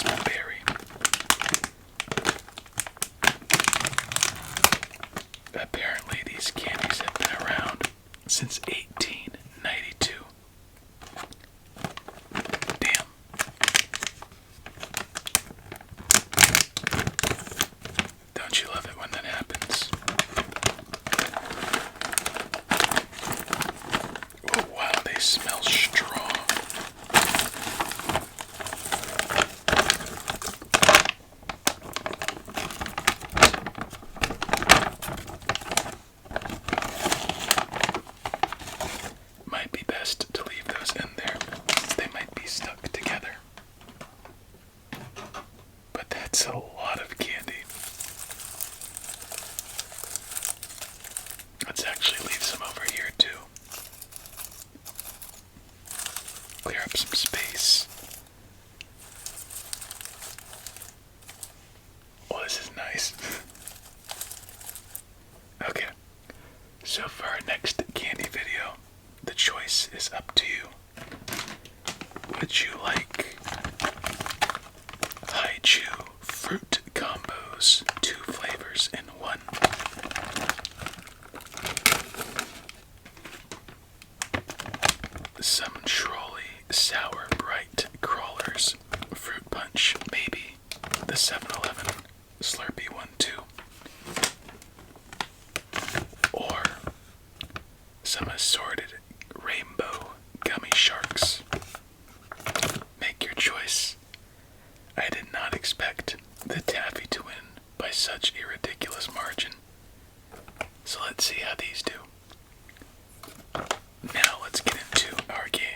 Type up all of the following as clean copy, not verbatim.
raspberry. Apparently these candies have been around since 1892. Damn. Don't you love it when that happens? Oh wow, they smell strong. Might be best to leave those in there since they might be stuck together. But that's a lot of candy. Let's actually leave some over here too. Clear up some space. Oh, this is nice. Okay, so for our next candy video, the choice is up to you. Would you like Haichu fruit combos, 2 flavors in 1? Some trolley sour bright crawlers, fruit punch, maybe the 7-Eleven Slurpee one too, or some assorted rainbow gummy sharks. Make your choice. I did not expect the taffy to win by such a ridiculous margin. So let's see how these do. Now let's get into our game.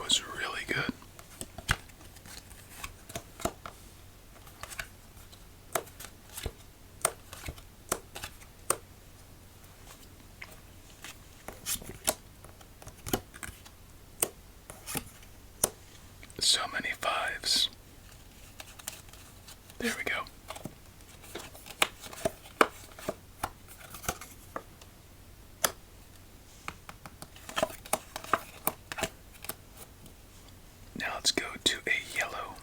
Was really good. So many 5s. There we go. Now let's go to a yellow.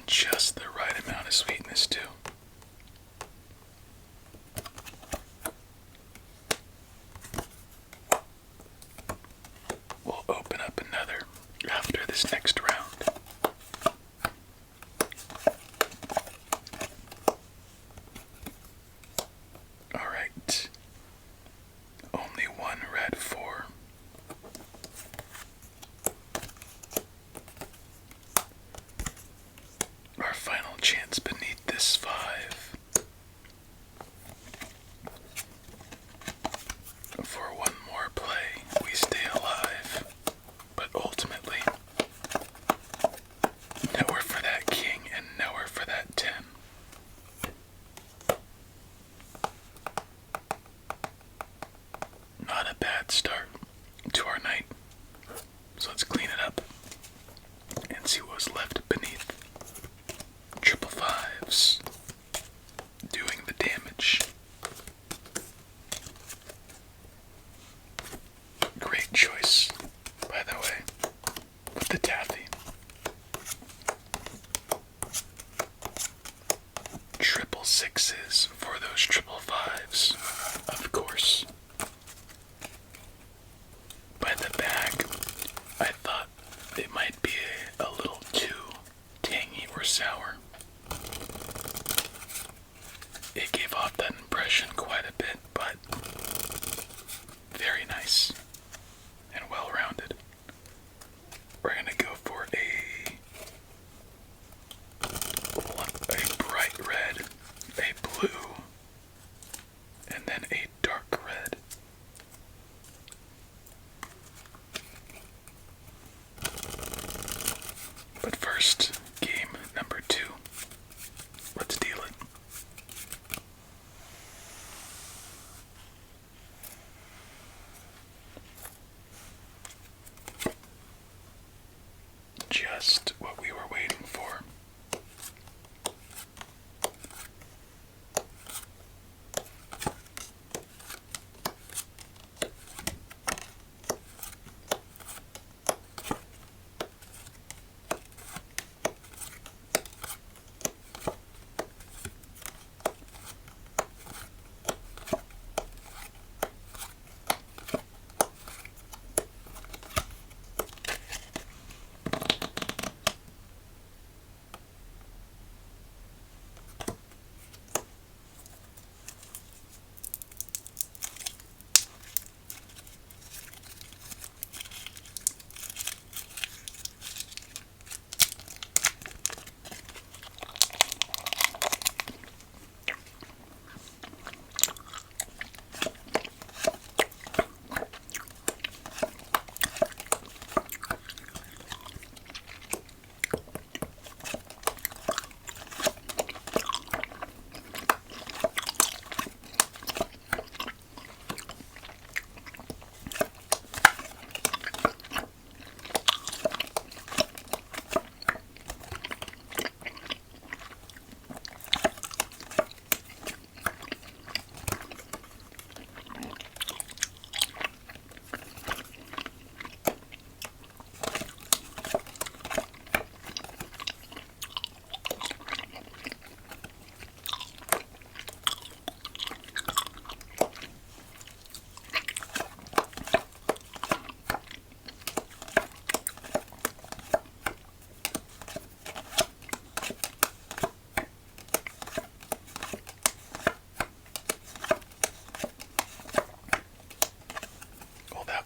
just the right amount of sweetness, too. We'll open up another after this next round. Alright. Only one red 4. Our final chance beneath this 5. For one more play, we stay alive, but ultimately, nowhere for that king and nowhere for that 10. Not a bad start to our night, so let's clean it up and see what was left beneath. Triple 5s, doing the damage. Great choice, by the way, with the taffy. Triple 6s for those triple 5s, of course. By the bag, I thought it might be a little too tangy or sour. It gave off that impression quite a bit, but very nice and well-rounded. We're gonna go for a bright red, a blue, and then a dark red. But first, game number 2. Let's deal it. Just what we were waiting for.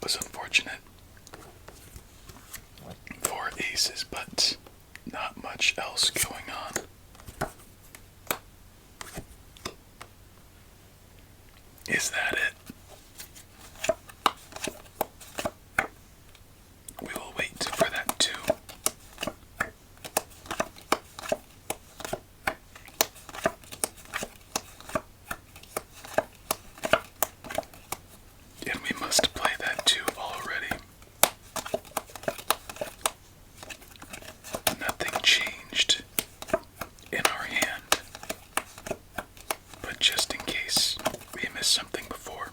Was unfortunate. 4 aces, but not much else going on. Is that it? We will wait for that too. And we must play that too already. Nothing changed in our hand, but just in case we missed something before,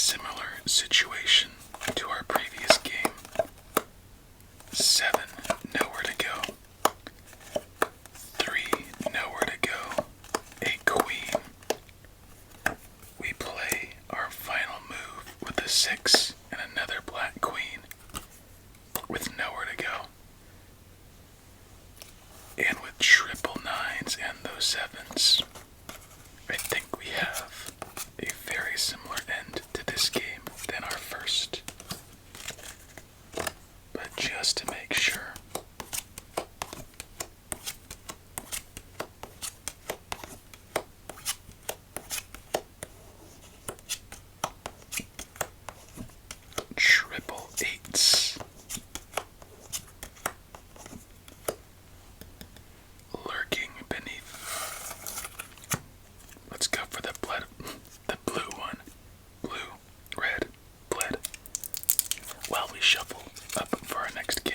similar situation to our previous game. 7, nowhere to go. 3, nowhere to go. A queen. We play our final move with a 6 and another black queen with nowhere to go. And with triple 9s and those 7s, I think we have a very similar end to this game than our first. But just to make sure, triple 8s. Lurking beneath. Let's go for the blue one. Blue, red, bled. While we shuffle up for our next game.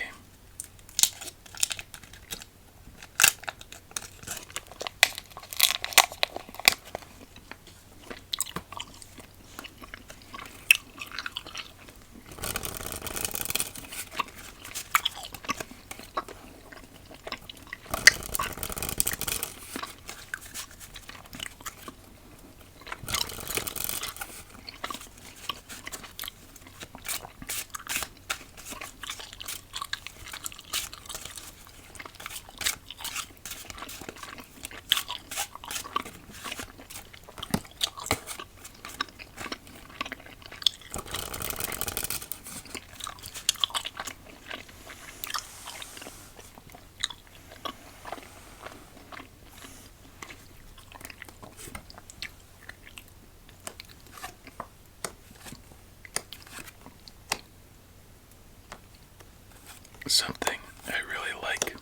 Something I really like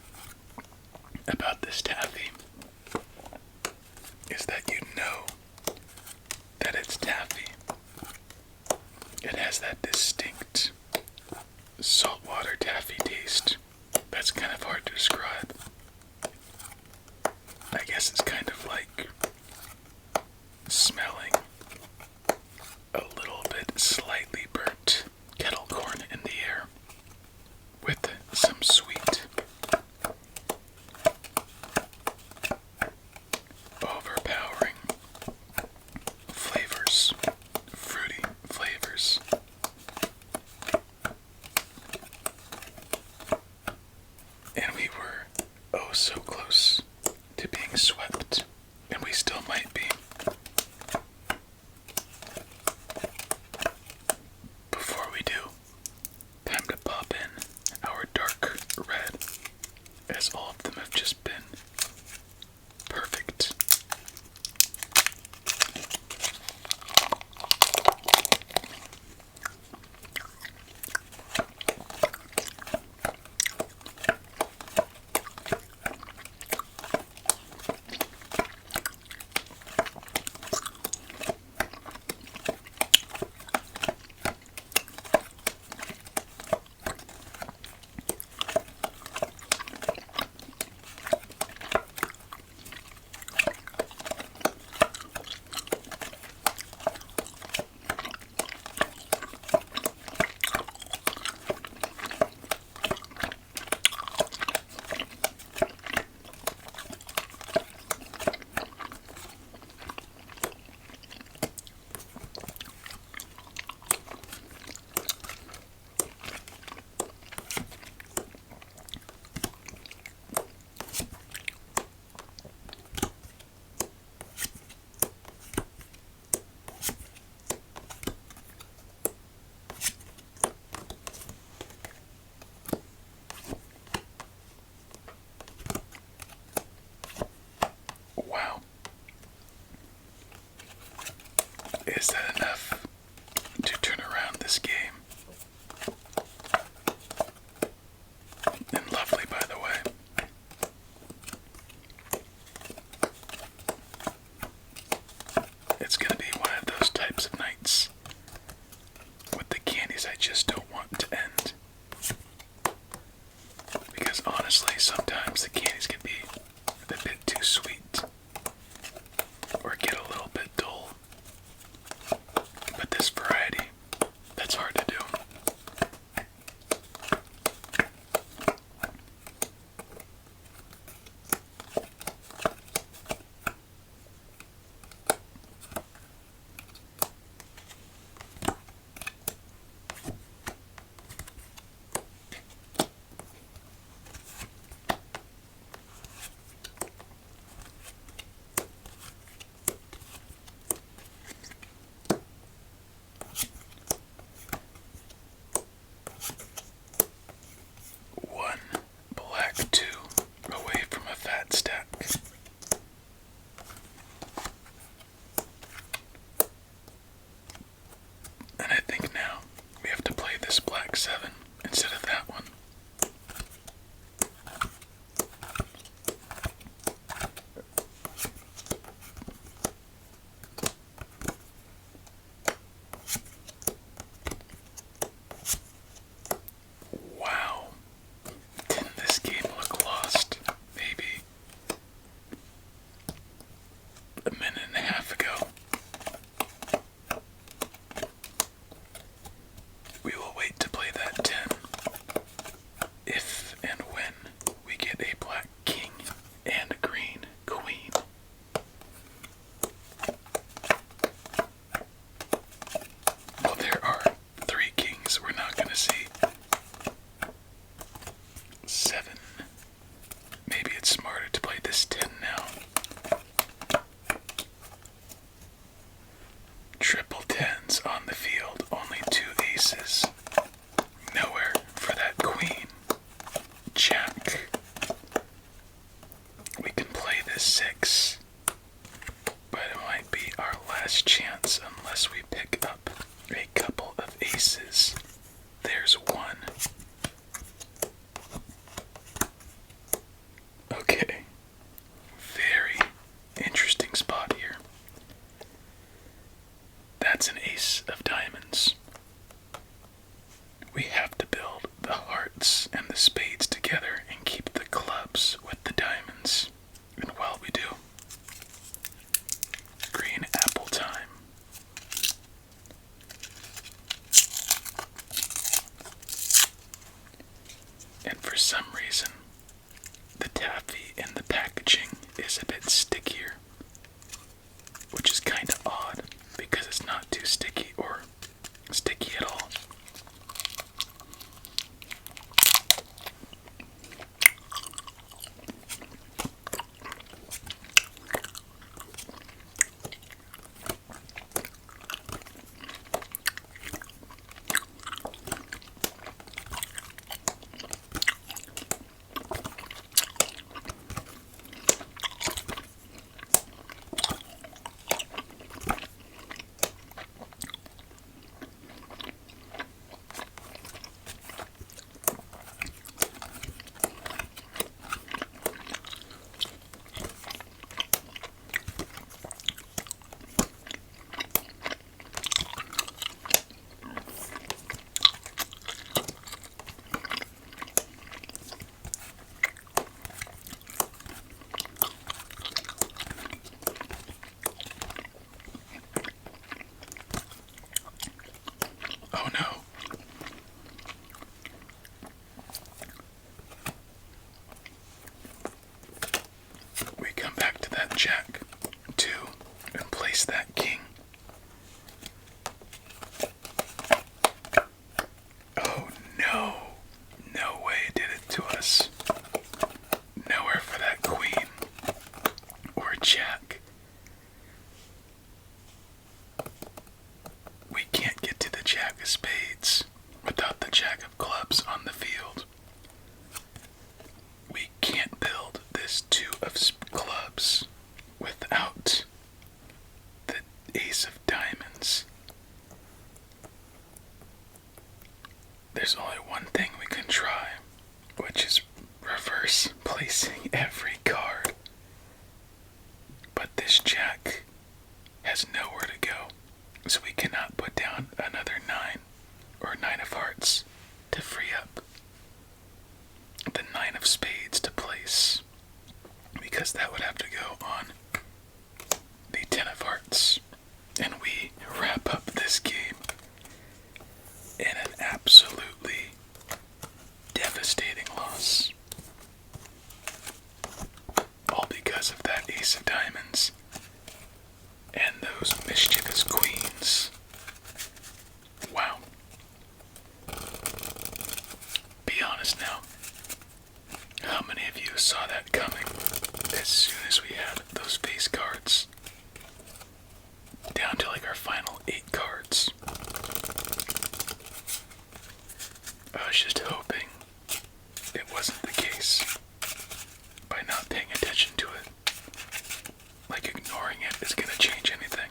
about this taffy is that you know that it's taffy. It has that distinct saltwater taffy taste that's kind of hard to describe. I guess it's kind of like smelling a little bit slightly burnt kettle corn in the air with some sweet, overpowering flavors, fruity flavors. And we were oh so close to being swept, and we still might be. Before we do, time to pop in our dark red, as all of them have just been perfect. Wow. Is that enough to turn around this game? And lovely, by the way. It's gonna be one of those types of nights with the candies I just don't want to end. Because honestly, sometimes the candies can be a bit too sweet or get a little bit dull. But this variety diamonds on the field, only 2 aces. Nowhere for that queen. Jack. We can play this 6, but it might be our last chance unless we pick up a couple of aces. There's 1. Okay. Very interesting spot here. That's an ace of diamonds. We have to build the hearts and the spades together and keep the clubs with the diamonds. And while we do, green apple time. And for some reason, the taffy in the packaging is a bit stickier, which is kind of odd because it's not too sticky or sticky at all. Oh no. We come back to that jack, 2, and place that king. Oh no. No way it did it to us. Nowhere for that queen or jack. We can't get to the jack of spades without the jack of clubs on the field. We can't build this 2 of clubs without the ace of diamonds. There's only one thing we can try, which is reverse placing every card. But this jack has nowhere to go, so we cannot put down another 9 or 9 of hearts to free up the 9 of spades to place, because that would have to go on the 10 of hearts, and we wrap up this game in an absolutely devastating loss, all because of that ace of diamonds and those mischievous queens. Wow. Be honest now. How many of you saw that coming as soon as we had those face cards? Down to like our final 8 cards. I was just hoping it wasn't the case by not paying attention to it. Like ignoring it is gonna change anything.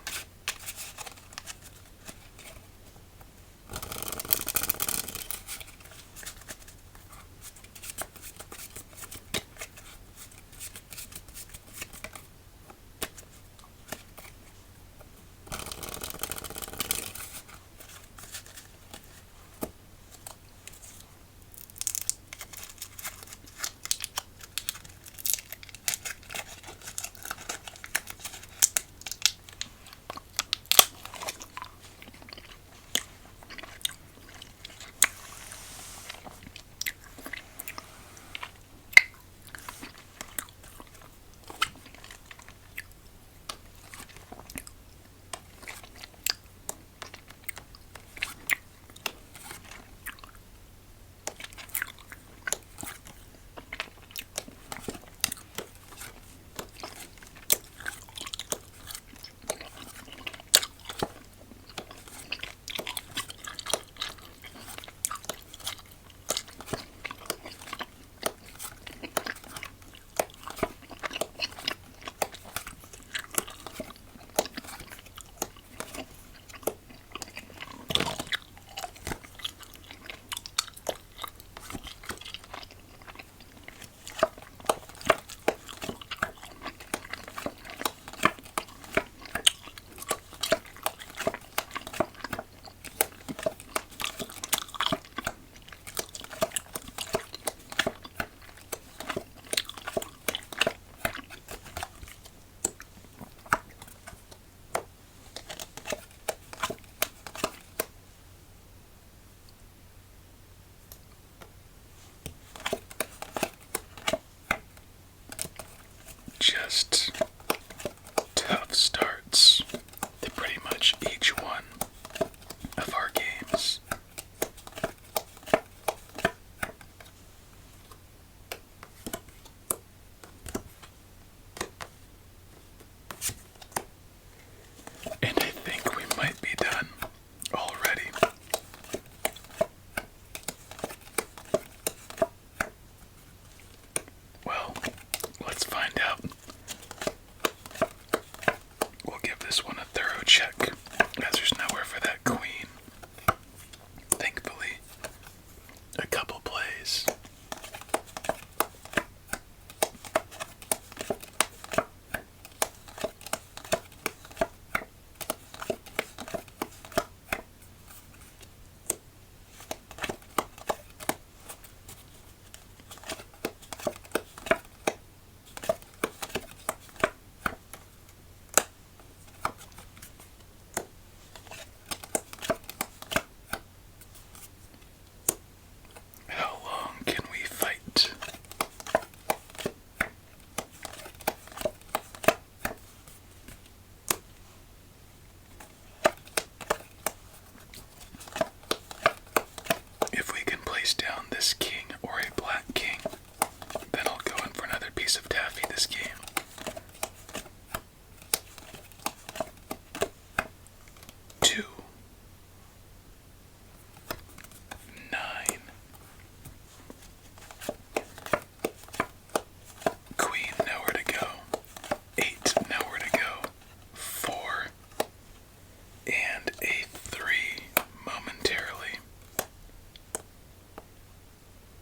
check, as there's nowhere for that queen. Thankfully, a couple plays. How long can we fight? If we can place down this king or a black king, then I'll go in for another piece of taffy this game. Two. 9. Queen, nowhere to go. 8, nowhere to go. 4. And a 3 momentarily.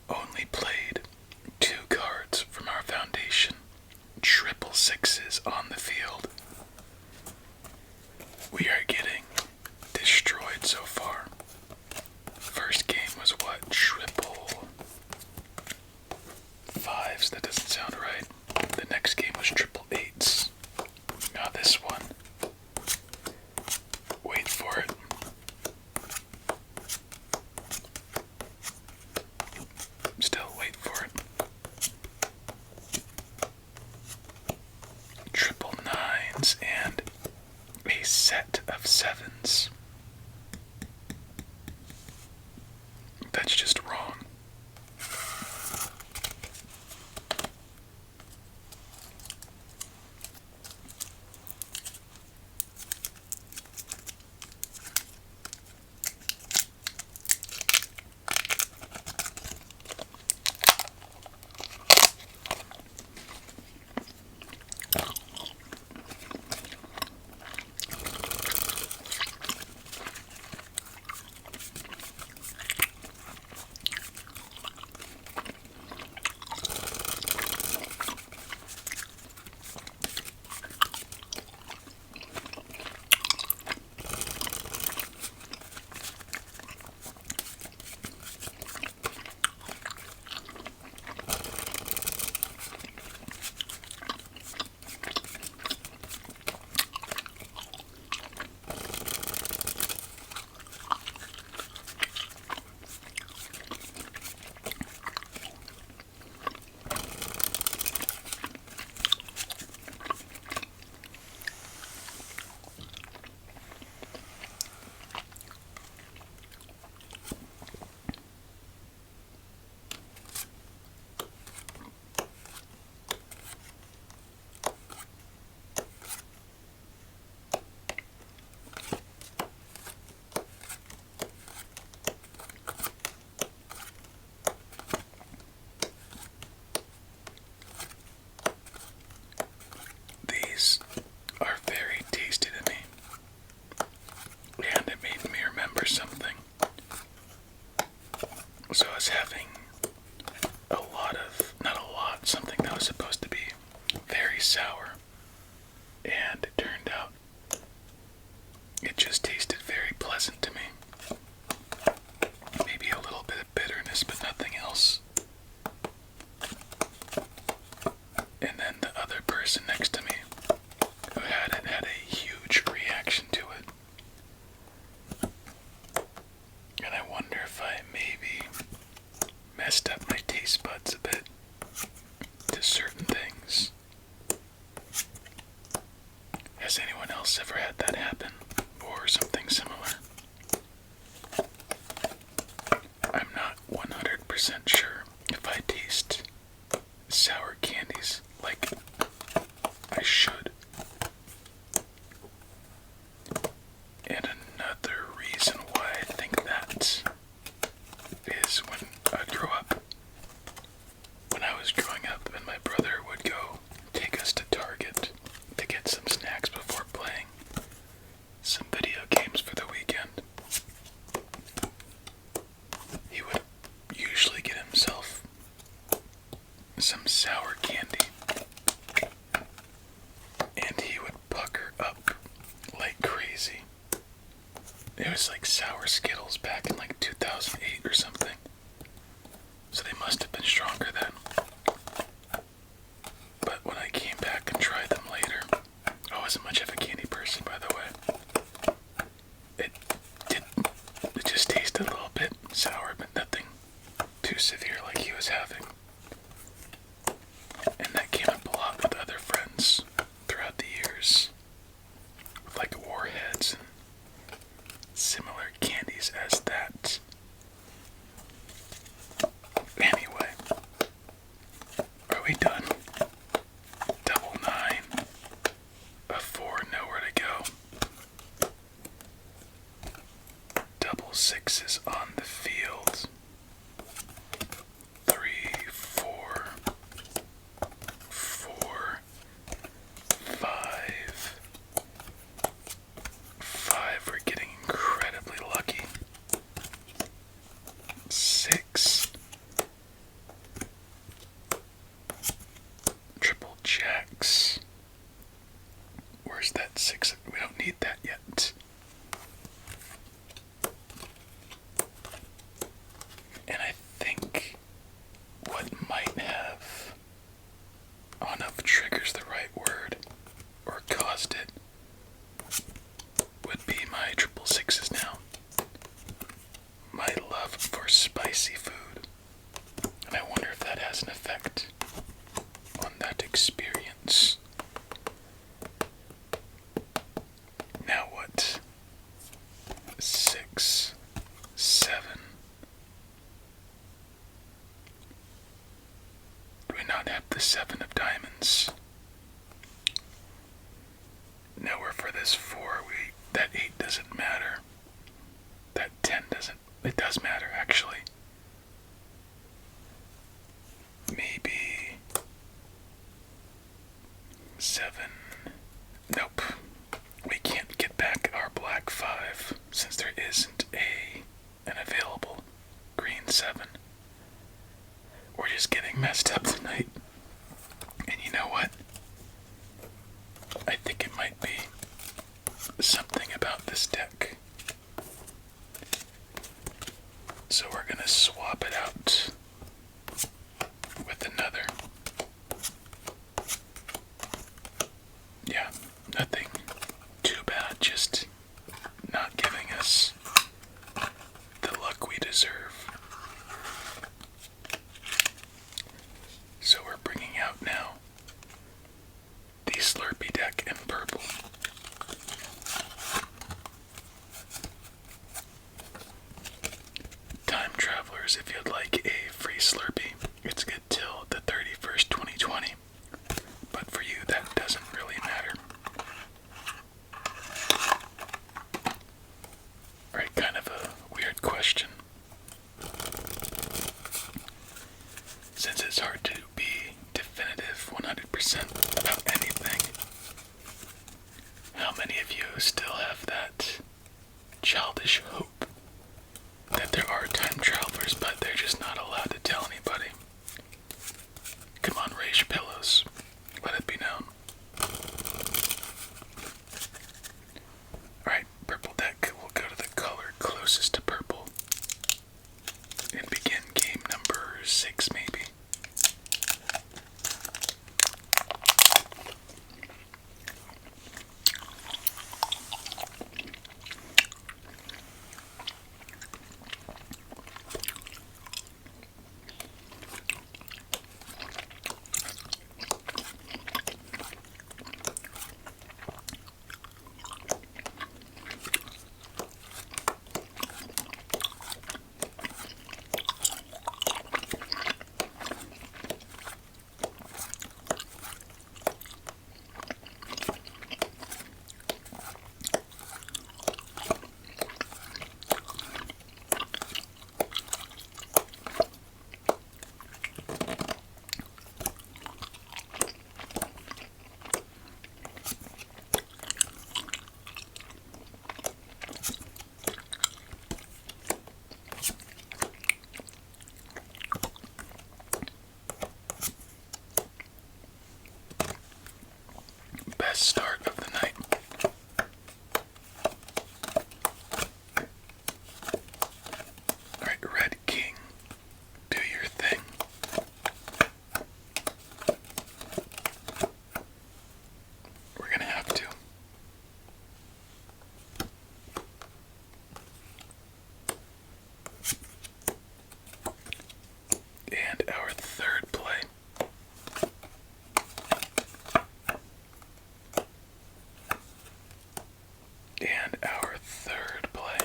Only played 2 cards from our foundation. Triple sixes on the field. We are getting destroyed so far. First game was what? Triple 5s? That doesn't sound right. The next game was triple 8s. Now this one. Wait for it. Still wait for it. Triple 9s and a set of 7s. That's just wrong. Are very tasty to me, and it made me remember something. So I was having not a lot, something that was supposed to be very sour, and it turned out it just tasted very pleasant to me. Maybe a little bit of bitterness, but nothing else. And then the other person next to me who had it had a huge reaction to it. And I wonder if I maybe messed up my taste buds a bit to certain things. Has anyone else ever had that happen? Or something similar? I'm not 100% sure if I taste sour candies like I should. And another reason why I think that is when I was growing up and my brother would go take us to Target to get some snacks before playing. some video games for the weekend. He would usually get himself some sour candy, and he would pucker up like crazy. It was like sour Skittles back in like 2008 or something, so they must have been stronger then. But when I came back and tried them later, I wasn't much of a candy person, by the way. It just tasted a little bit sour, but nothing too severe like he was having. And that came up a lot with other friends throughout the years, with like warheads and similar candies as that. Anyway, are we done? Double nine. A four, nowhere to go. Double sixes on the field. 3, 4, 4, 5. 5, we're getting incredibly lucky. 6. Triple jacks. Where's that 6? We don't need that yet. And I think what might have, I don't know if trigger's the right word, or caused it, would be my triple sixes now. My love for spicy food. And I wonder if that has an effect on that experience. Now what? 6, 7. Do we not have the 7 of diamonds? Nowhere for this 4. That 8 doesn't matter. That 10 doesn't. It does matter, actually. Maybe 7. Nope. We can't get back our black 5 since there isn't an available green 7. We're just getting messed up tonight. And you know what? I think it might be something about this deck. So we're gonna swap it out with another. Yeah, nothing too bad, just not giving us the luck we deserve. So we're bringing out now the Slurpee deck in purple. Time travelers, if you'd like a free Slurpee, it's good till the 31st, 2020. But for you, that doesn't really matter. Alright, kind of a weird question. Since it's hard to be definitive 100% about anything, how many of you still have that childish hope that there are time travelers, but they're just not allowed to tell anybody? Come on, raise your pillows. Let it be known. Alright, purple deck. We'll go to the color closest to purple and begin game number 6, maybe. And our third play.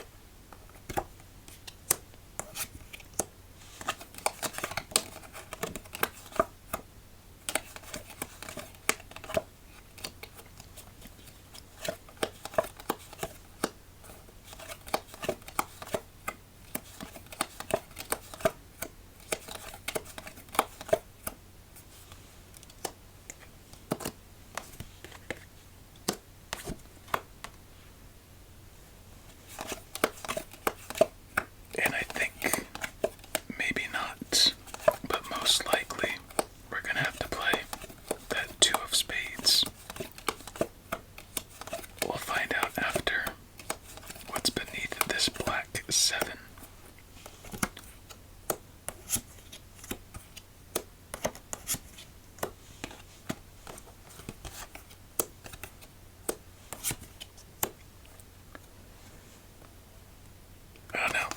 And I think, maybe not, but most likely, we're gonna have to play that two of spades. We'll find out after what's beneath this black seven. I don't know.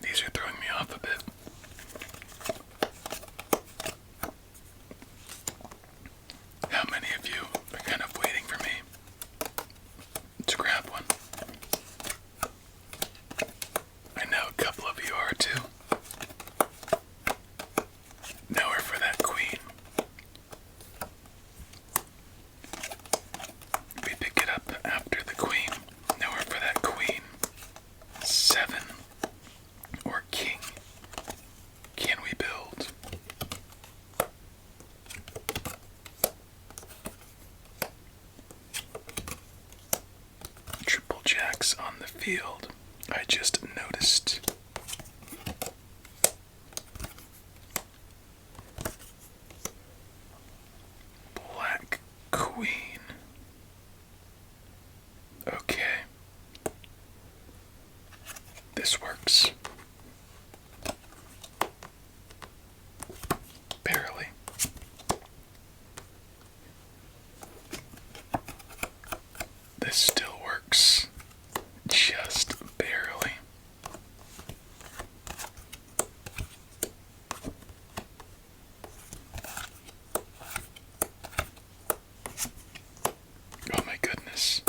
These are throwing me off a bit. How many of you are kind of waiting for me to grab one? I know a couple of you are too. Nowhere for that queen. We pick it up after the queen. Nowhere for that queen. Seven. Or king. Can we build? Triple jacks on the field. I just noticed. Black queen. Okay. This works. Barely. This still works. Just barely. Oh my goodness.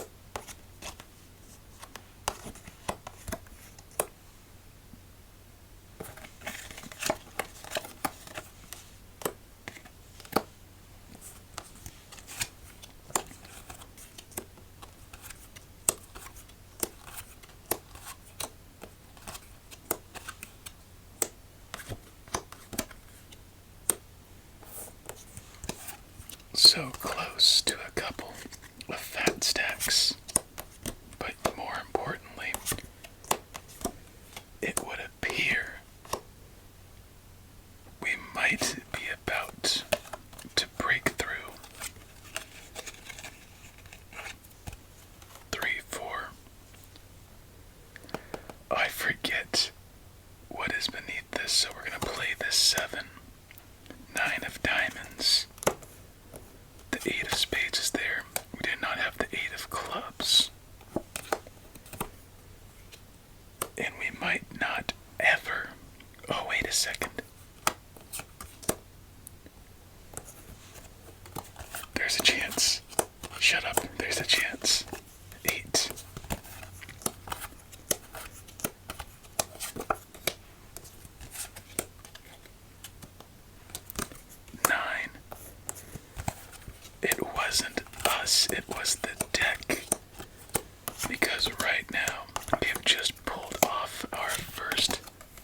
because right now we have just pulled off our first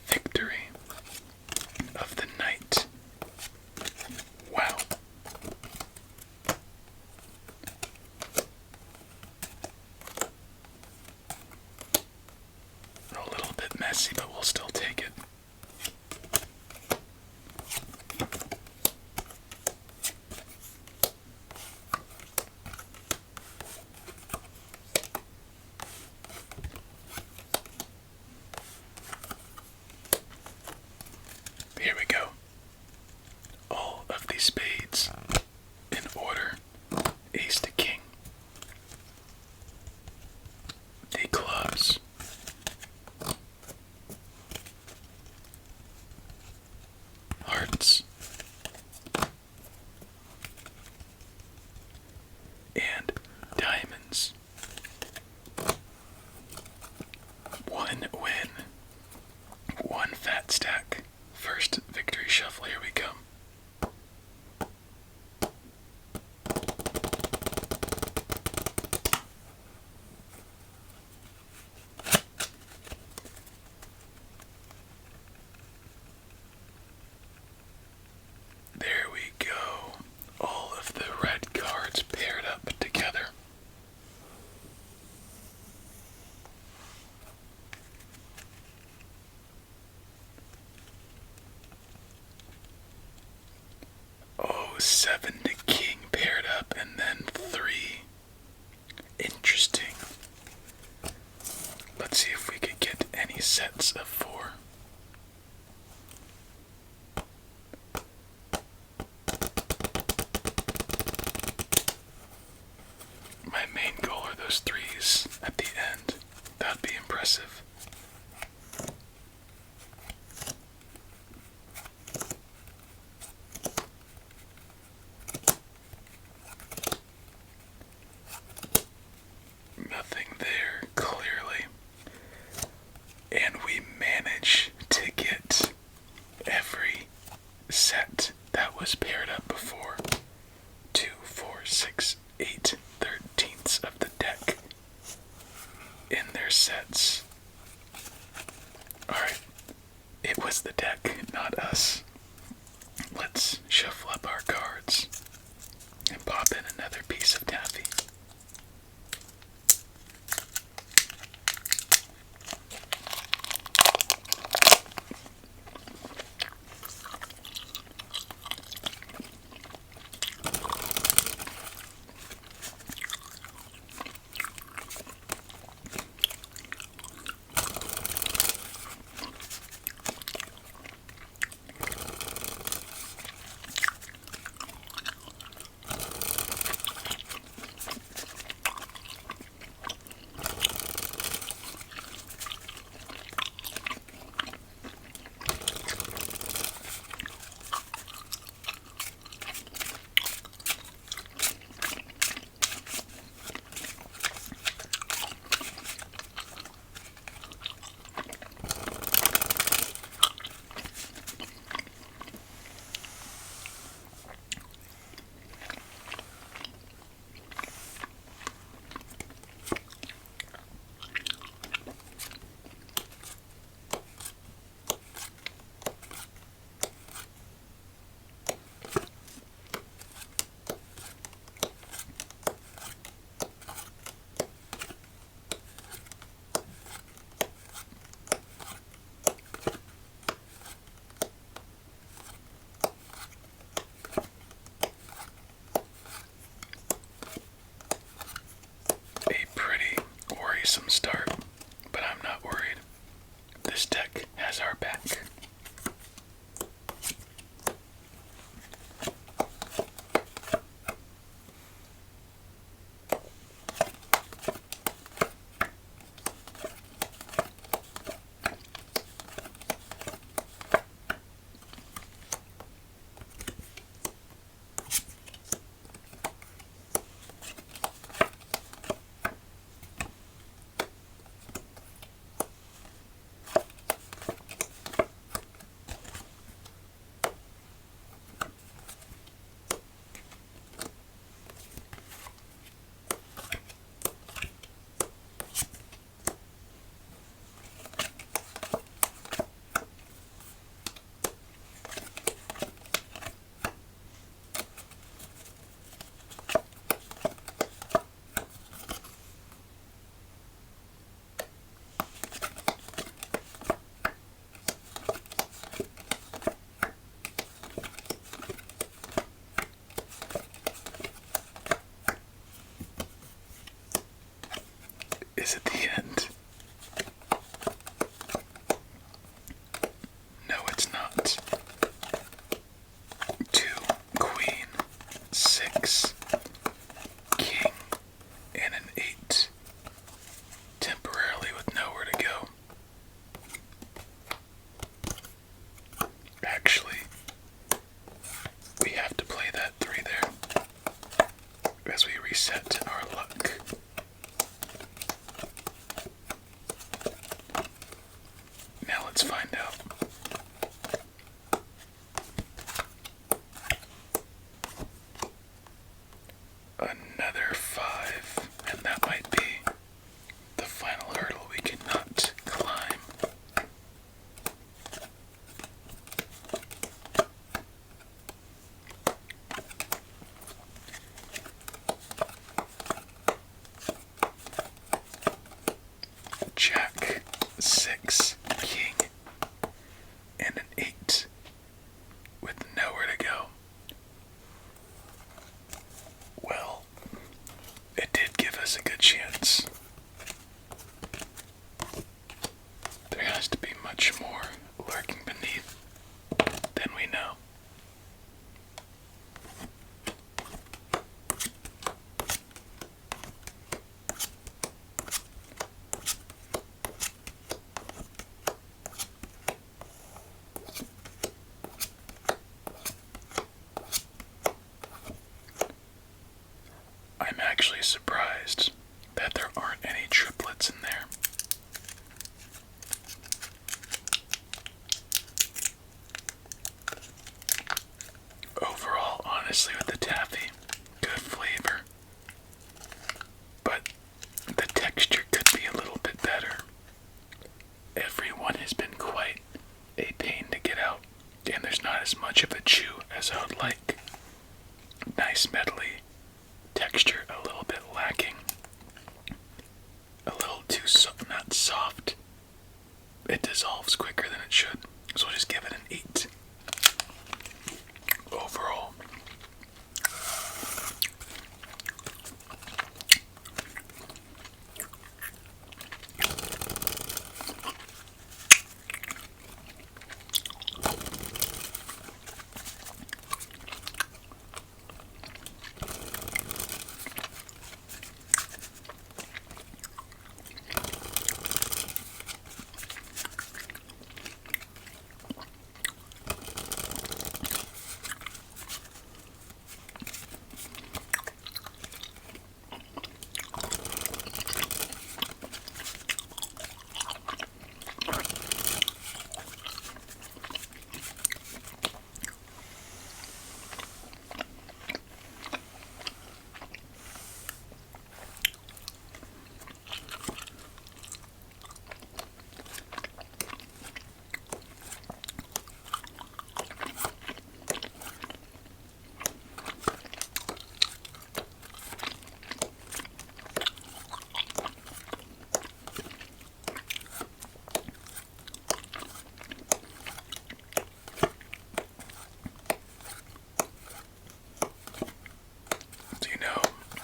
victory of the night. Wow. A little bit messy, but we'll still take it. Here we go. All of these spades in order. Ace to king. The clubs. Hearts. And diamonds. One win. One fat stack. First victory shuffle, here we come. There we go. All of the red cards paired up together. Oh, 7 to king paired up, and then 3. Interesting. Let's see if we could get any sets of 4. My main goal are those 3s at the end. That'd be impressive. Nothing there, clearly. And we managed to get every set that was paired up before. 2, 4, 6, 8 13ths of the deck in their sets. Alright, it was the deck, not us. Let's shuffle up our cards and pop in another piece of taffy. Some start, but I'm not worried. This deck has our back. is at the end. No, it's not. 2, queen, 6, king, and an 8. Temporarily with nowhere to go. Actually, we have to play that 3 there as we reset our luck. Now let's find out. Another 5, and that might be the final hurdle we cannot climb. Jack, 6, king, and an 8 with nowhere to go. Well, it did give us a good chance. There has to be much more lurking beneath than we know. I'm actually surprised that there aren't any triplets in there. Overall, honestly, with the taffy, good flavor. But the texture could be a little bit better. Everyone has been quite a pain to get out, and there's not as much of a chew as I would like. Nice metally texture, a little bit lacking. A little too not soft. It dissolves quicker than it should, so we'll just give it an 8. Overall,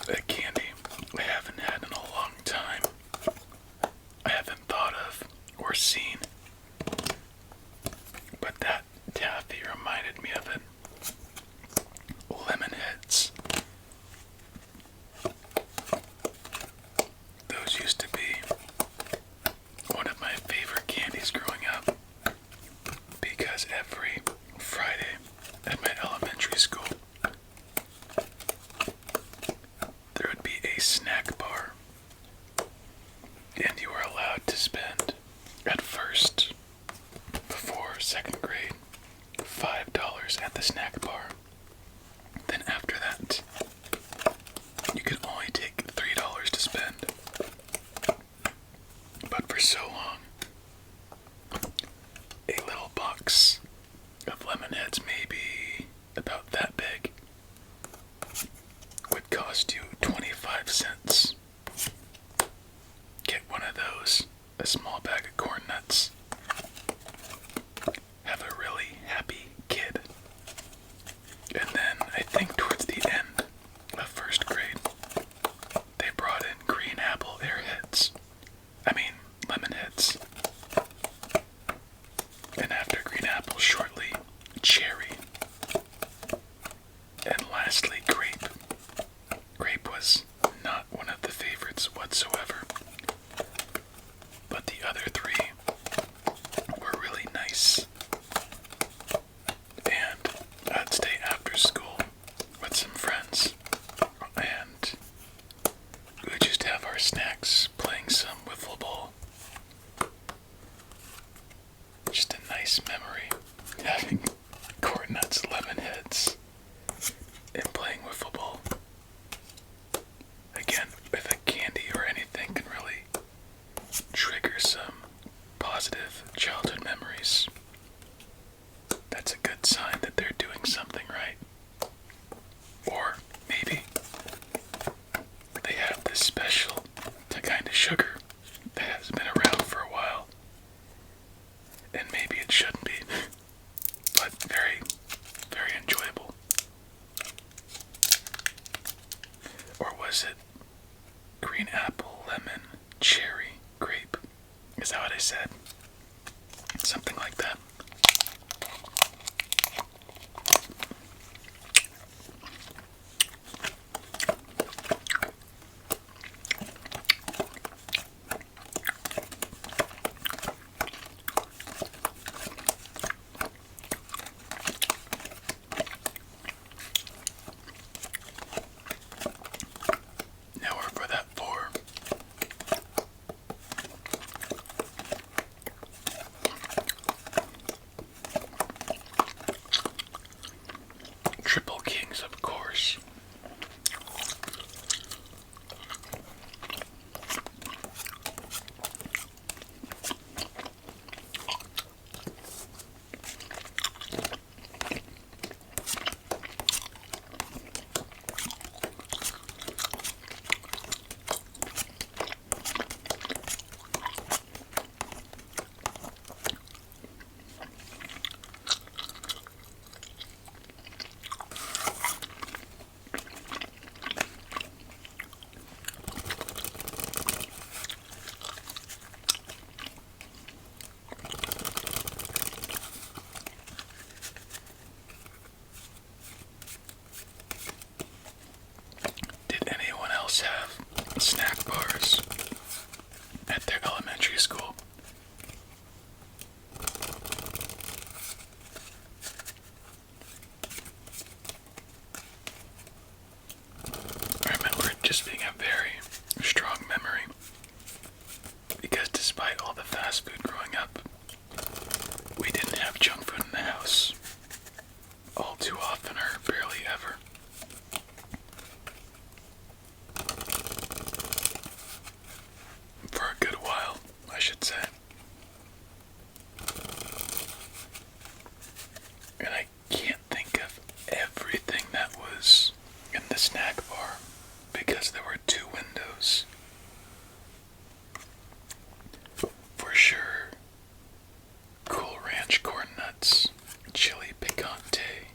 a candy I haven't had in a long time. I haven't thought of or seen. But that taffy reminded me of it. Lemon heads. Those used to be one of my favorite candies growing up. Because every Friday at my elementary school, there would be a snack bar, and you were allowed to spend, at first, before 2nd grade, $5 at the snack bar. Then after that, you could only take $3 to spend. But for so long, a little box of lemon heads, maybe about that big, would cost you 25 cents. Get one of those, a small bag of corn nuts. Have a really happy kid. And then I think towards the end of 1st grade, they brought in green apple airheads. Is that what I said? Something like that. Now we're for that 4. Triple Kings, of course. Did anyone else have snack bars at their elementary school? I remember it just being a very strong memory because despite all the fast food growing up, we didn't have junk food in the house all too often or barely ever. For a good while, I should say. And I can't think of everything that was in the snack bar because there were 2 windows. For sure, Cool Ranch Corn Nuts, Chili Picante,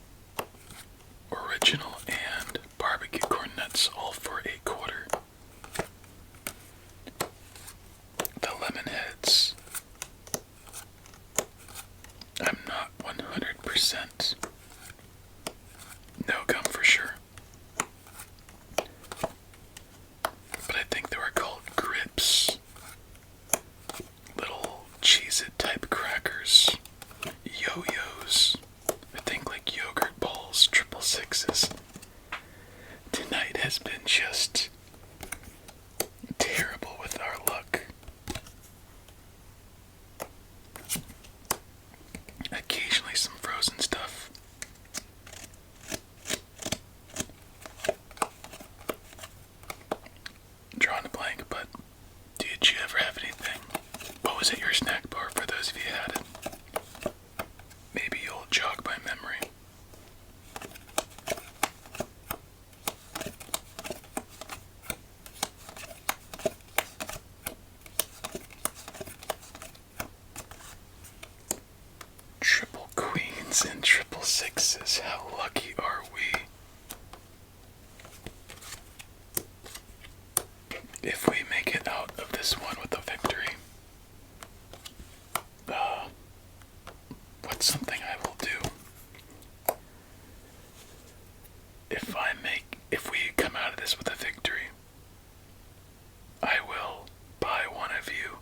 Original, and Barbecue Corn Nuts, all for $1.25. The Lemon Heads. I'm not 100% no gum for sure. But I think they were called Grips. Little Cheez-It type crackers. Yo-yos. I think like yogurt balls, 666s. Tonight has been just terrible with our luck. Occasionally some frozen stuff. Drawing a blank, but did you ever have anything? What was at your snack bar for those of you who had it? Maybe you'll jog my memory. Triple Queens and 666s. How lucky are we? If we make it out of this one with a victory, what's something I will do? If we come out of this with a victory, I will buy one of you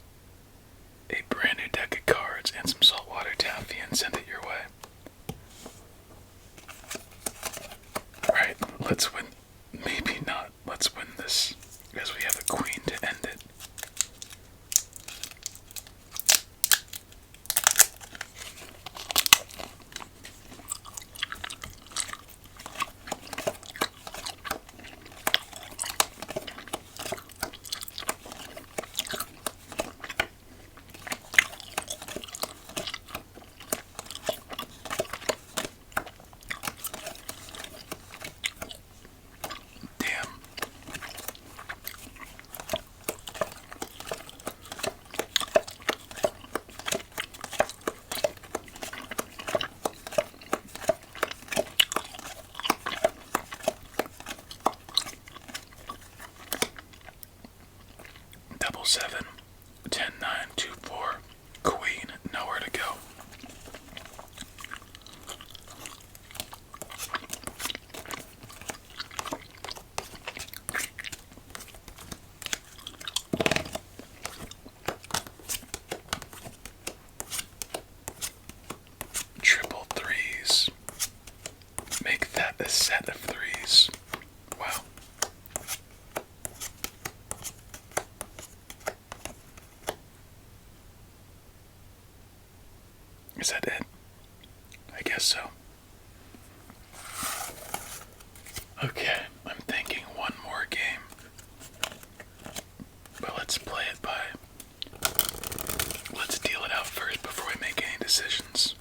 a brand new deck of cards and some saltwater taffy and send it your way. Alright, let's win. Maybe not. Let's win this, because we have a queen to end it. Damn. Double 7, 10, 9, 2, 4. Queen, nowhere to go. Triple threes. Make that a set of threes. Wow. Is that it? I guess so. Okay, I'm thinking one more game. But let's play it by. Let's deal it out first before we make any decisions.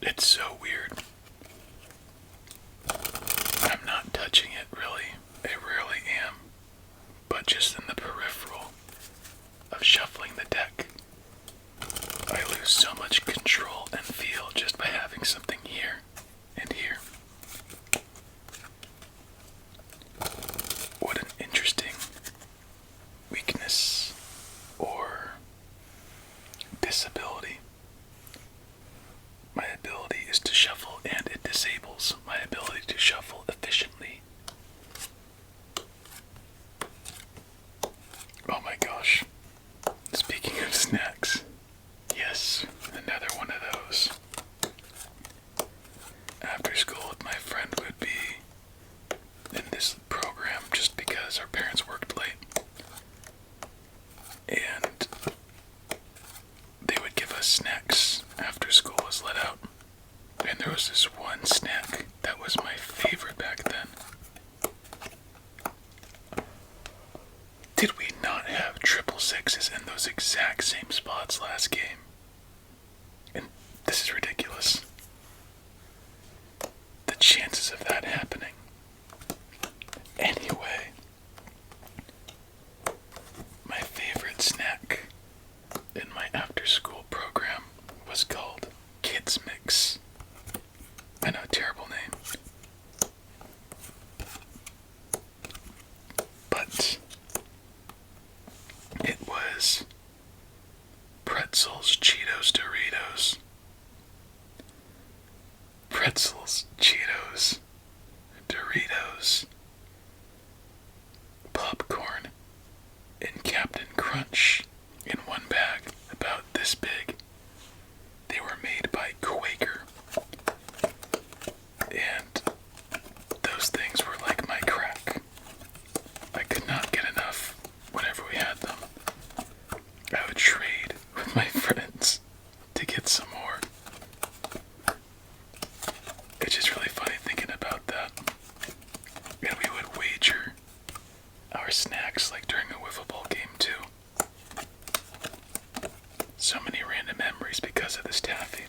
It's so weird. I'm not touching it really. I rarely am. But just in the peripheral of shuffling the deck, I lose so much control and feel just by having something here and here. What an interesting weakness or disability. My ability is to shuffle, and it disables my ability to shuffle efficiently. Oh my gosh. Speaking of snacks, yes, another one of those. After school with my friend would be in this program just because our parents worked late. And they would give us snacks after school was let out. And there was this one snack that was my favorite back then. Did we not have triple sixes in those exact same spots last game? And this is ridiculous. The chances of that happening. Anyway, my favorite snack in my after-school program was called Kids Mix. I know, terrible name. But it was pretzels, Cheetos, Doritos. Pretzels, Cheetos, Doritos, popcorn, and Captain Crunch in one bag, about this big. They were made by Quaker. And those things were like my crack. I could not get enough whenever we had them. I would trade with my friends to get some more. It's just really funny thinking about that. And we would wager our snacks like during a wiffle ball game too. So many random memories because of this taffy.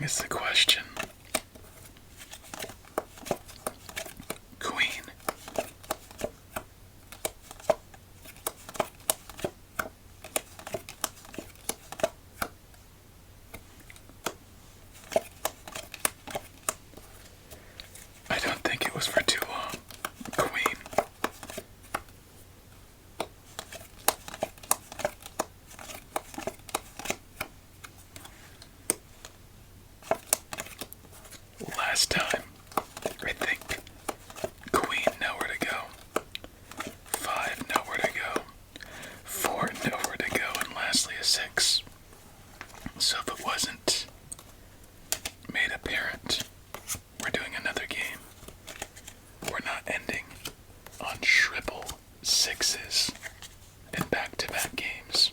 is the question. Queen. I don't think it was for too long. Queen. Last time, I think Queen nowhere to go, 5 nowhere to go, 4 nowhere to go, and lastly a 6. So if it wasn't made apparent, we're doing another game. We're not ending on triple 6s in back-to-back games.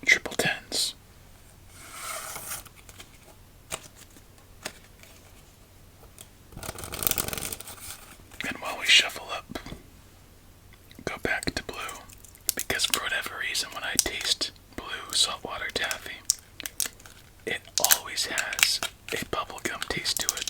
Triple 10s. And while we shuffle up, go back to blue, because for whatever reason when I taste blue saltwater taffy, it always has a bubblegum taste to it.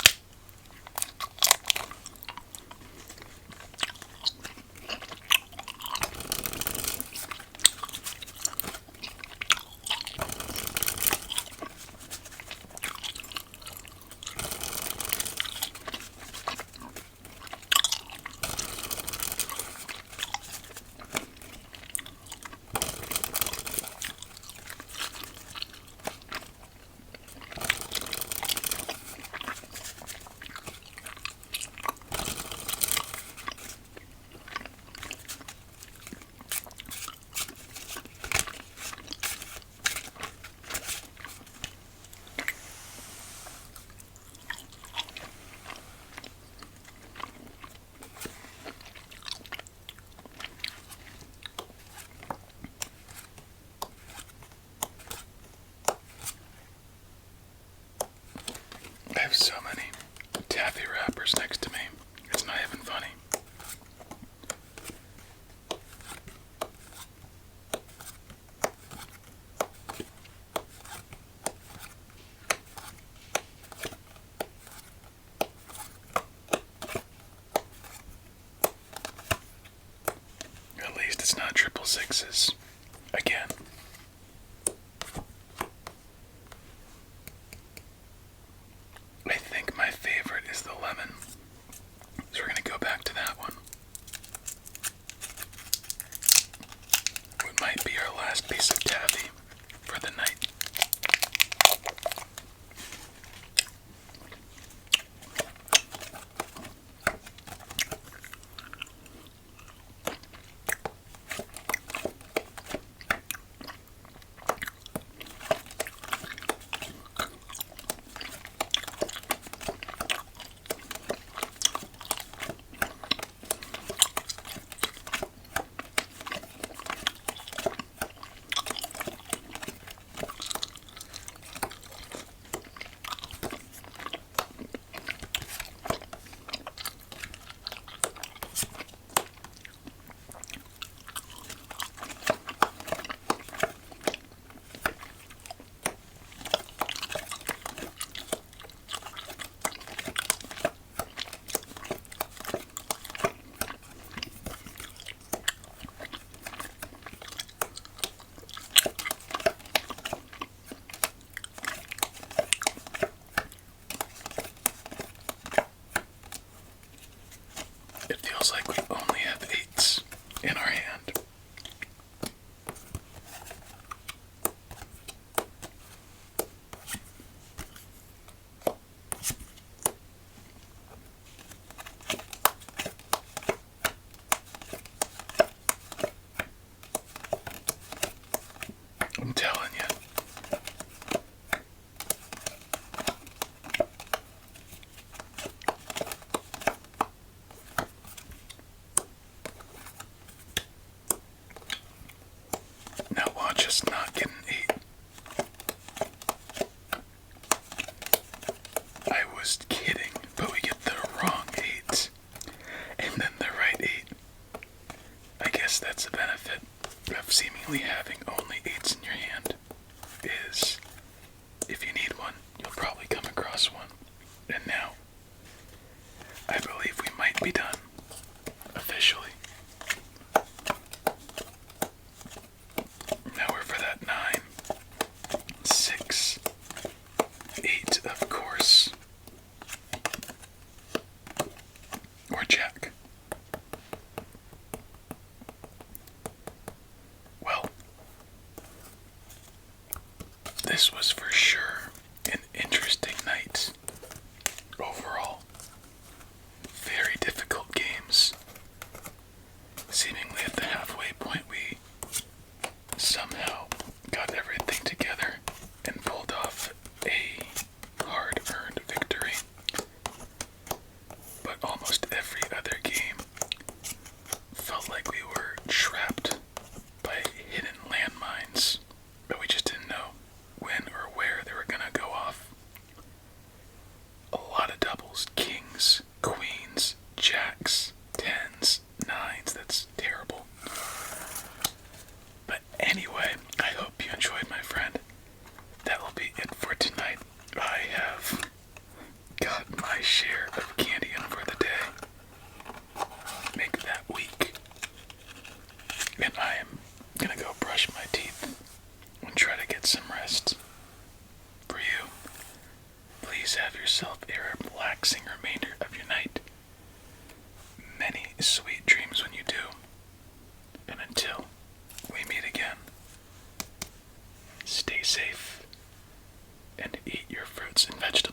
I have so many taffy wrappers next to me, it's not even funny. At least it's not triple 6s. Again. I think my favorite is the lemon. So we're going to go back to that one. What might be our last piece of taffy for the night. It feels like we only have 8s in our hand. I'm telling you. you'll probably come across one. And now, I believe we might be done. Officially. Now we're for that 9, 6, 8, of course. Or Jack. Well, this was for sure an interesting night. Overall, very difficult games. Seemingly at the halfway point, we somehow got everything together and pulled off a hard-earned victory. But almost every other game felt like we were trapped by hidden landmines, but we just didn't know when or where they were gonna go off. A lot of doubles, kings, queens, jacks, 10s, 9s, that's terrible. But anyway, I hope you enjoyed, my friend. That will be it for tonight. I have got my share of candy in for the day. Make that week. And I am gonna go brush my teeth and try to get some rest. For you, please have yourself a relaxing remainder of your night. Many sweet dreams when you do. And until we meet again, stay safe and eat your fruits and vegetables.